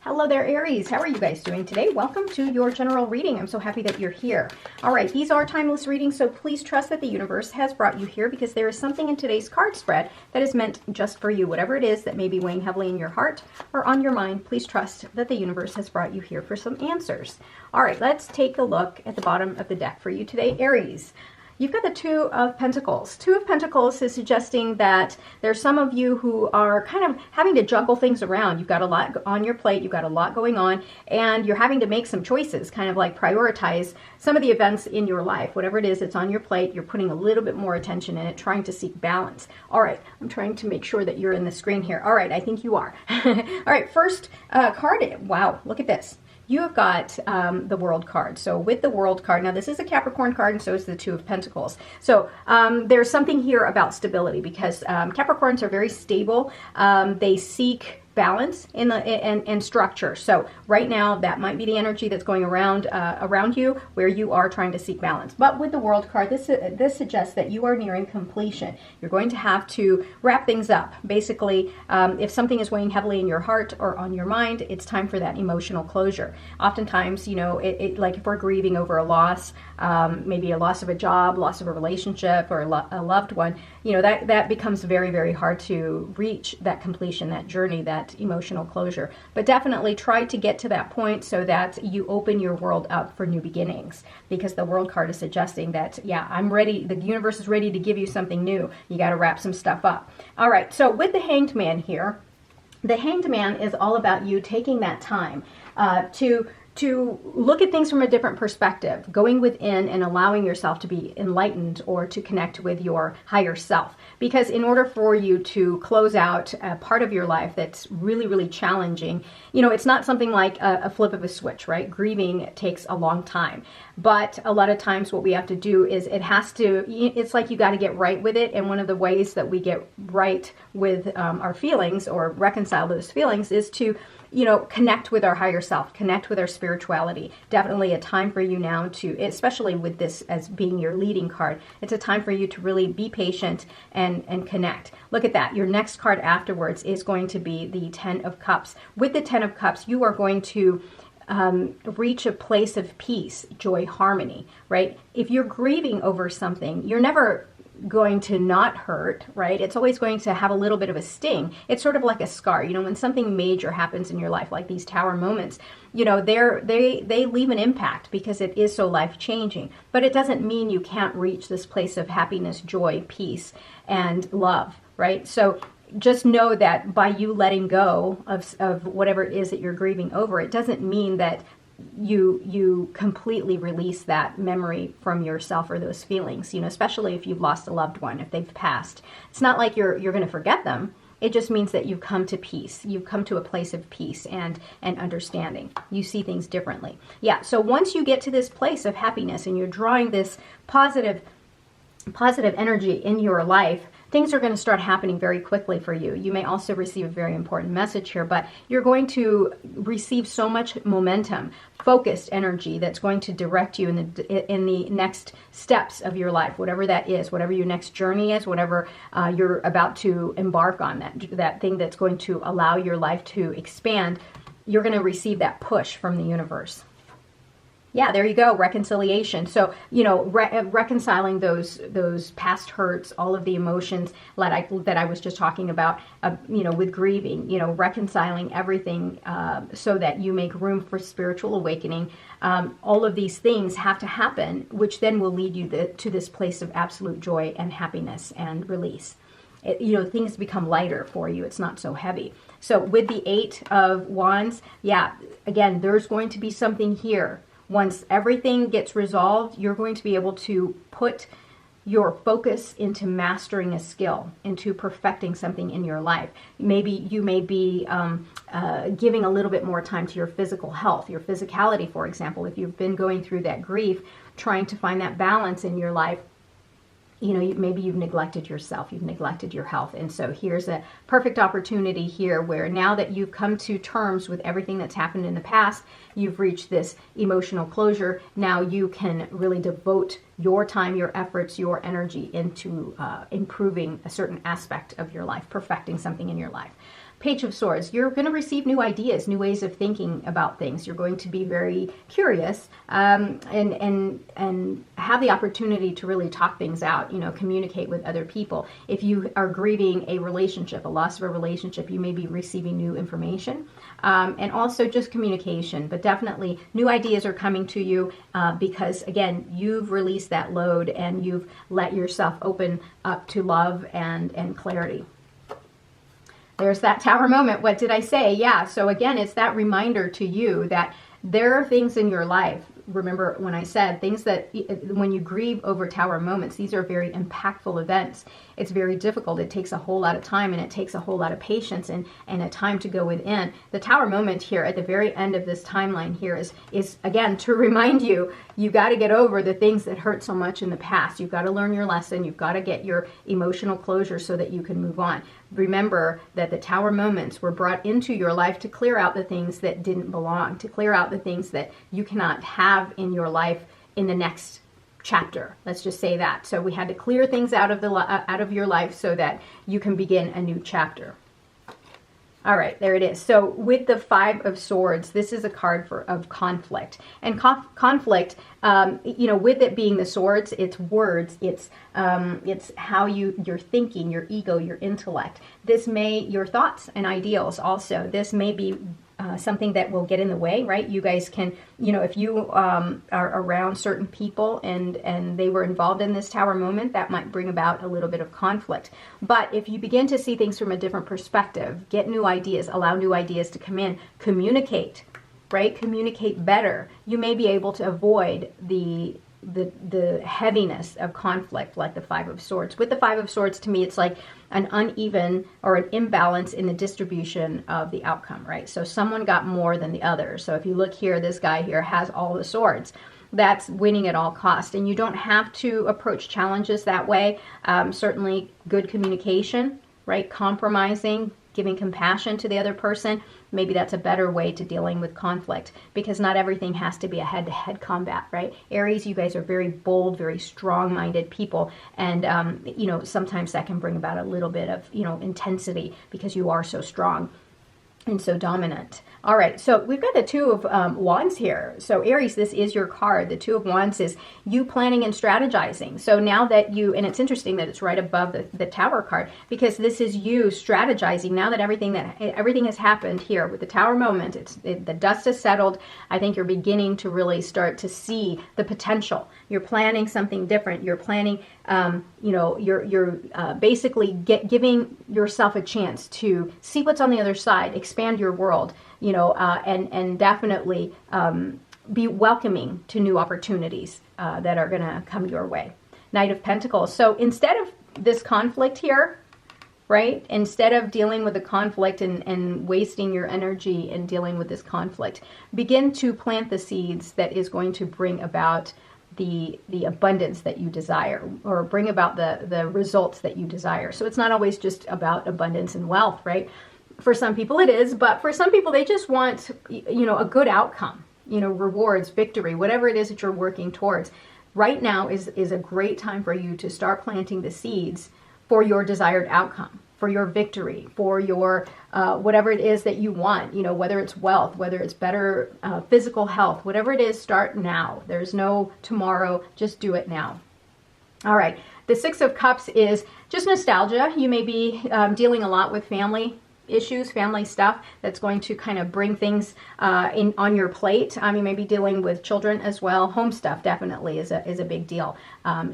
Hello there, Aries. How are you guys doing today? Welcome to your general reading. I'm so happy that you're here. All right, these are timeless readings, so please trust that the universe has brought you here because there is something in today's card spread that is meant just for you. Whatever it is that may be weighing heavily in your heart or on your mind, please trust that the universe has brought you here for some answers. All right, let's take a look at the bottom of the deck for you today, Aries. You've got the Two of Pentacles. Two of Pentacles is suggesting that there's some of you who are kind of having to juggle things around. You've got a lot on your plate, you've got a lot going on, and you're having to make some choices, kind of like prioritize some of the events in your life. Whatever it is that's on your plate, you're putting a little bit more attention in it, trying to seek balance. All right, I'm trying to make sure that you're in the screen here. All right, I think you are. All right, first card. Wow, look at this. You have got the World card. So with the World card, now this is a Capricorn card and so is the Two of Pentacles. So there's something here about stability because Capricorns are very stable. They seek balance in the and structure. So right now that might be the energy that's going around you where you are trying to seek balance. But with the World card, this suggests that you are nearing completion. You're going to have to wrap things up. Basically, if something is weighing heavily in your heart or on your mind, it's time for that emotional closure. Oftentimes, you know, like if we're grieving over a loss, maybe a loss of a job, loss of a relationship, or a loved one, you know, that becomes very, very hard to reach that completion, that journey, that emotional closure. But definitely try to get to that point so that you open your world up for new beginnings, because the World card is suggesting that, yeah, I'm ready. The universe is ready to give you something new. You got to wrap some stuff up. All right. So with the Hanged Man here, the Hanged Man is all about you taking that time to look at things from a different perspective, going within and allowing yourself to be enlightened or to connect with your higher self. Because in order for you to close out a part of your life that's really, really challenging, you know, it's not something like a flip of a switch, right? Grieving takes a long time. But a lot of times what we have to do is it's like you got to get right with it. And one of the ways that we get right with our feelings or reconcile those feelings is to, you know, connect with our higher self, connect with our spirituality. Definitely a time for you now to, especially with this as being your leading card, it's a time for you to really be patient and connect. Look at that. Your next card afterwards is going to be the Ten of Cups. With the Ten of Cups, you are going to reach a place of peace, joy, harmony, right? If you're grieving over something, you're never going to not hurt, right? It's always going to have a little bit of a sting. It's sort of like a scar. You know, when something major happens in your life, like these tower moments, you know, they leave an impact because it is so life-changing. But it doesn't mean you can't reach this place of happiness, joy, peace, and love, right? So just know that by you letting go of whatever it is that you're grieving over, it doesn't mean that you completely release that memory from yourself or those feelings, you know, especially if you've lost a loved one, if they've passed. It's not like you're going to forget them. It just means that you've come to peace. You've come to a place of peace and understanding. You see things differently. Yeah, so once you get to this place of happiness and you're drawing this positive energy in your life, things are going to start happening very quickly for you. You may also receive a very important message here, but you're going to receive so much momentum, focused energy that's going to direct you in the next steps of your life, whatever that is, whatever your next journey is, whatever you're about to embark on, that thing that's going to allow your life to expand. You're going to receive that push from the universe. Yeah, there you go, reconciliation. So, you know, reconciling those past hurts, all of the emotions that I was just talking about, you know, with grieving, you know, reconciling everything so that you make room for spiritual awakening. All of these things have to happen, which then will lead you to this place of absolute joy and happiness and release. You know, things become lighter for you. It's not so heavy. So with the Eight of Wands, yeah, again, there's going to be something here. Once everything gets resolved, you're going to be able to put your focus into mastering a skill, into perfecting something in your life. Maybe you may be giving a little bit more time to your physical health, your physicality, for example. If you've been going through that grief, trying to find that balance in your life, you know, maybe you've neglected yourself, you've neglected your health. And so here's a perfect opportunity here where now that you've come to terms with everything that's happened in the past, you've reached this emotional closure. Now you can really devote your time, your efforts, your energy into improving a certain aspect of your life, perfecting something in your life. Page of Swords, you're going to receive new ideas, new ways of thinking about things. You're going to be very curious and have the opportunity to really talk things out, communicate with other people. If you are grieving a relationship, a loss of a relationship, you may be receiving new information and also just communication. But definitely new ideas are coming to you because, again, you've released that load and you've let yourself open up to love and clarity. There's that Tower moment. What did I say? Yeah. So again, it's that reminder to you that there are things in your life. Remember when I said things that when you grieve over Tower moments, these are very impactful events. It's very difficult. It takes a whole lot of time and it takes a whole lot of patience and a time to go within. The Tower moment here at the very end of this timeline here is again to remind you, you got to get over the things that hurt so much in the past. You've got to learn your lesson. You've got to get your emotional closure so that you can move on. Remember that the Tower moments were brought into your life to clear out the things that didn't belong, to clear out the things that you cannot have in your life in the next chapter. Let's just say that. So we had to clear things out of your life so that you can begin a new chapter. All right, there it is. So with the Five of Swords, this is a card of conflict. And conflict, with it being the swords, it's words, it's how you're thinking, your ego, your intellect. Your thoughts and ideals also. This may be something that will get in the way, right? You guys can, if you are around certain people and they were involved in this Tower moment, that might bring about a little bit of conflict. But if you begin to see things from a different perspective, get new ideas, allow new ideas to come in, communicate, right? Communicate better. You may be able to avoid the heaviness of conflict like the Five of Swords. With the Five of Swords, to me, it's like an uneven or an imbalance in the distribution of the outcome, right? So someone got more than the other. So if you look here, this guy here has all the swords. That's winning at all cost. And you don't have to approach challenges that way. Certainly good communication, right? Compromising, giving compassion to the other person. Maybe that's a better way to dealing with conflict because not everything has to be a head-to-head combat, right? Aries, you guys are very bold, very strong-minded people. And, sometimes that can bring about a little bit of, intensity because you are so strong and so dominant. All right, so we've got the Two of Wands here. So Aries, this is your card. The Two of Wands is you planning and strategizing. So now that and it's interesting that it's right above the Tower card because this is you strategizing now that everything has happened here with the Tower moment. The dust has settled. I think you're beginning to really start to see the potential. You're planning something different. You're planning, you're basically giving yourself a chance to see what's on the other side, expand your world, and definitely be welcoming to new opportunities that are going to come your way. Knight of Pentacles. So instead of this conflict here, right, instead of dealing with the conflict and wasting your energy in dealing with this conflict, begin to plant the seeds that is going to bring about the abundance that you desire or bring about the results that you desire. So it's not always just about abundance and wealth, right? For some people it is, but for some people they just want, a good outcome, rewards, victory, whatever it is that you're working towards. Right now is a great time for you to start planting the seeds for your desired outcome, for your victory, for your whatever it is that you want, whether it's wealth, whether it's better physical health, whatever it is, start now. There's no tomorrow, just do it now. All right, the Six of Cups is just nostalgia. You may be dealing a lot with family issues, family stuff that's going to kind of bring things on your plate. You may be dealing with children as well. Home stuff definitely is a big deal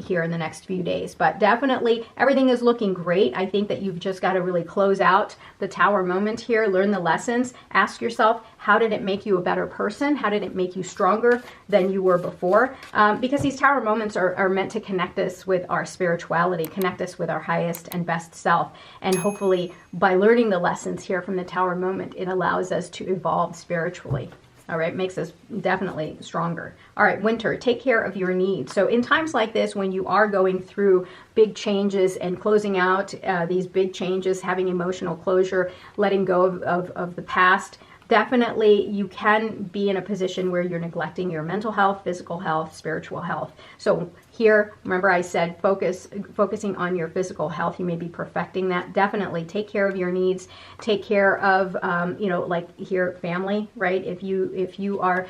here in the next few days. But definitely everything is looking great. I think that you've just got to really close out the Tower moment here, learn the lessons, ask yourself, how did it make you a better person? How did it make you stronger than you were before? Because these Tower moments are meant to connect us with our spirituality, connect us with our highest and best self. And hopefully by learning the lessons here from the Tower moment, it allows us to evolve spiritually. All right, makes us definitely stronger. All right, Winter, take care of your needs. So in times like this, when you are going through big changes and closing out these big changes, having emotional closure, letting go of the past, definitely you can be in a position where you're neglecting your mental health, physical health, spiritual health. So here, remember I said focusing on your physical health. You may be perfecting that. Definitely take care of your needs. Take care of, like here, family, right? If you are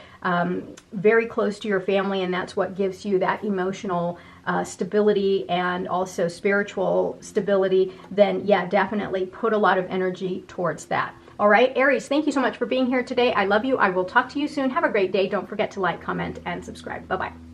very close to your family and that's what gives you that emotional stability and also spiritual stability, then yeah, definitely put a lot of energy towards that. All right, Aries, thank you so much for being here today. I love you. I will talk to you soon. Have a great day. Don't forget to like, comment, and subscribe. Bye-bye.